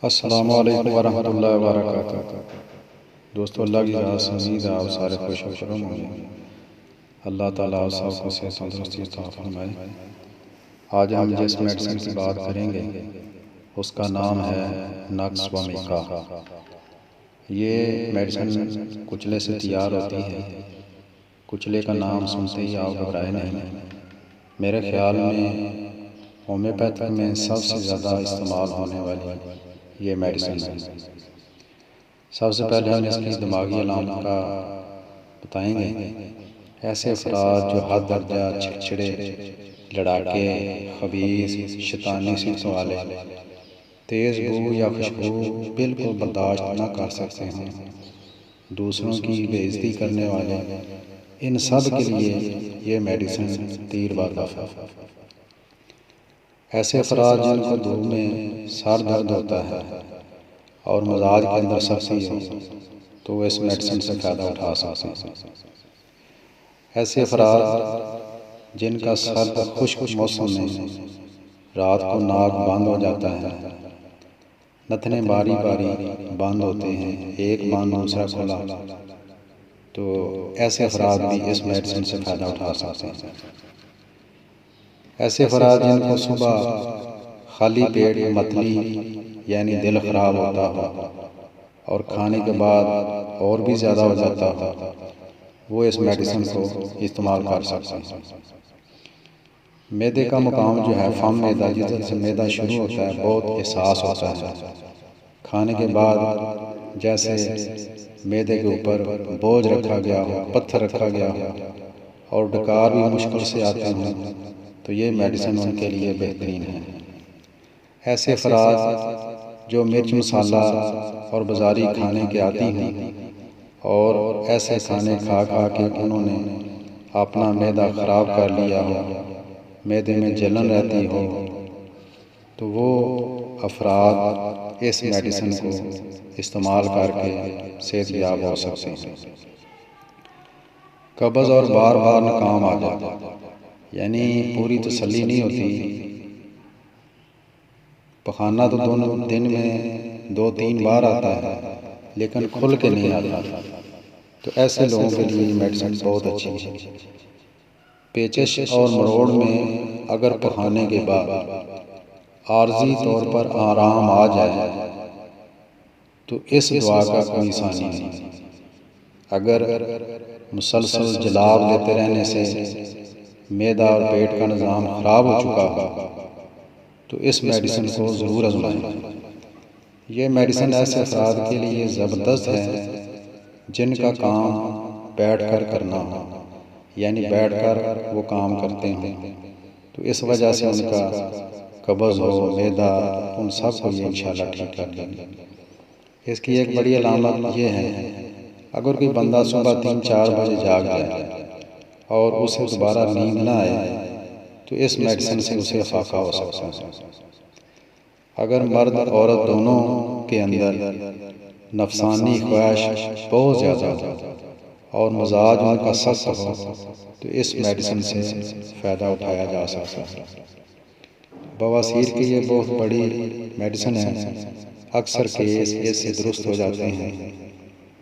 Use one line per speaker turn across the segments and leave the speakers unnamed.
السلام علیکم ورحمۃ اللہ وبرکاتہ۔ دوستو، اللہ کی ذات سے امید ہے آپ سارے خوش و خرم ہوں گے۔ اللہ تعالیٰ آپ سب کو صحت تندرستی عطا فرمائے۔ آج ہم جس میڈیسن کی بات کریں گے اس کا نام ہے نقص و میکا۔ یہ میڈیسن کچلے سے تیار ہوتی ہے۔ کچلے کا نام سنتے ہی آپ گھبرائے نہیں۔ میرے خیال میں ہومیوپیتھک میں سب سے زیادہ استعمال ہونے والی یہ میڈیسن ہے۔ سب سے پہلے ہم اس کی دماغی علامت کا بتائیں گے۔ ایسے افراد جو حد درجہ چھڑچھڑے، لڑاکے، خبیث، شیطانی صفتوں والے، تیز بو یا خوشبو بالکل برداشت نہ کر سکتے ہیں، دوسروں کی بے عزتی کرنے والے، ان سب کے لیے یہ میڈیسن تیر بار دفع ہے۔ ایسے افراد جن کو دھوپ میں سر درد ہوتا ہے اور مزاج کے اندر سختی ہو تو وہ اس میڈیسن سے فائدہ اٹھا سکتے ہیں۔ ایسے افراد جن کا سرد خشک موسم میں رات کو ناک بند ہو جاتا ہے، نتنے باری باری بند ہوتے ہیں، ایک بند دوسرا کھلا، تو ایسے افراد بھی اس میڈیسن سے فائدہ اٹھا سکتے ہیں۔ ایسے افراد جن کو صبح خالی پیٹ متلی یعنی دل خراب ہوتا ہو اور کھانے کے بعد اور بھی زیادہ ہو جاتا ہو، وہ اس میڈیسن کو استعمال کر سکتے ہیں۔ معدے کا مقام جو ہے فم معدہ، جدھر سے معدہ شروع ہوتا ہے، بہت حساس ہوتا ہے۔ کھانے کے بعد جیسے معدے کے اوپر بوجھ رکھا گیا ہو، پتھر رکھا گیا ہو اور ڈکار بھی مشکل سے آتے ہوں، تو یہ میڈیسن ان کے لیے بہترین ہے۔ ایسے افراد جو مرچ مسالہ اور بازاری کھانے کے عادی ہیں اور ایسے کھانے کھا کھا کے انہوں نے اپنا معدہ خراب کر لیا ہو، معدے میں جلن رہتی ہو، تو وہ افراد اس میڈیسن کو استعمال کر کے صحت یاب ہو سکتے ہیں۔ قبض اور بار بار ناکام آ جاتا، یعنی پوری تسلی نہیں ہوتی، پخانہ تو دن میں 2-3 بار آتا ہے لیکن کھل کے نہیں آتا، تو ایسے لوگوں کے لیے میڈیسن بہت اچھی ہے۔ پیچش اور مروڑ میں اگر پخانے کے بعد عارضی طور پر آرام آ جائے تو اس دعا کا کوئی ثانی نہیں۔ اگر مسلسل جلاب لیتے رہنے سے معدہ اور پیٹ کا نظام خراب ہو چکا ہو تو اس میڈیسن کو ضرور آزمائیں۔ یہ میڈیسن ایسے افراد کے لیے زبردست ہے جن کا کام بیٹھ کر کرنا ہو، یعنی بیٹھ کر وہ کام کرتے ہیں، تو اس وجہ سے ان کا قبض ہو، معدہ، ان سب کو یہ انشاءاللہ ٹھیک کر دیں گے۔ اس کی ایک بڑی علامت یہ ہے، اگر کوئی بندہ صبح 3-4 بجے جاگ جائے اور اسے دوبارہ نیند نہ آئے تو اس میڈیسن سے اسے افاقہ ہو سکتا ہے۔ اگر مرد عورت دونوں کے اندر نفسانی خواہش بہت زیادہ ہو اور مزاج ان کا سخت ہو تو اس میڈیسن سے فائدہ اٹھایا جا سکتا ہے۔ بواسیر کی یہ بہت بڑی میڈیسن ہے، اکثر کیس اس سے درست ہو جاتے ہیں۔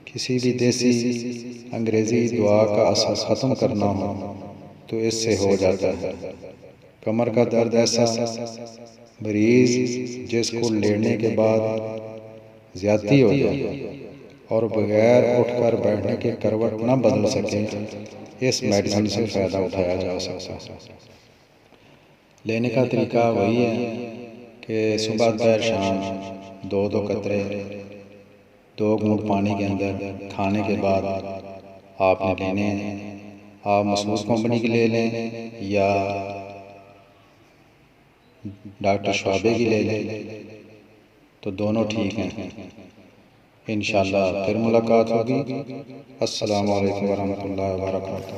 کسی بھی دیسی انگریزی دعا کا اثر ختم کرنا ہو تو اس سے ہو جاتا ہے۔ کمر کا درد، ایسا مریض جس کو لیٹنے کے بعد زیادتی ہو جائے اور بغیر اٹھ کر بیٹھنے کے کروٹ نہ بدل سکے، اس میڈیسن سے فائدہ اٹھایا جا سکتا ہے۔ لینے کا طریقہ وہی ہے کہ صبح دوپہر شام 2 قطرے 2 گھونٹ پانی کے اندر کھانے کے بعد آپ نے لینے ہیں۔ آپ مسعود کمپنی کی لے لیں یا ڈاکٹر شعبے کی لے لیں، تو دونوں ٹھیک ہیں۔ انشاءاللہ پھر ملاقات ہوگی۔ السلام علیکم ورحمۃ اللہ وبرکاتہ۔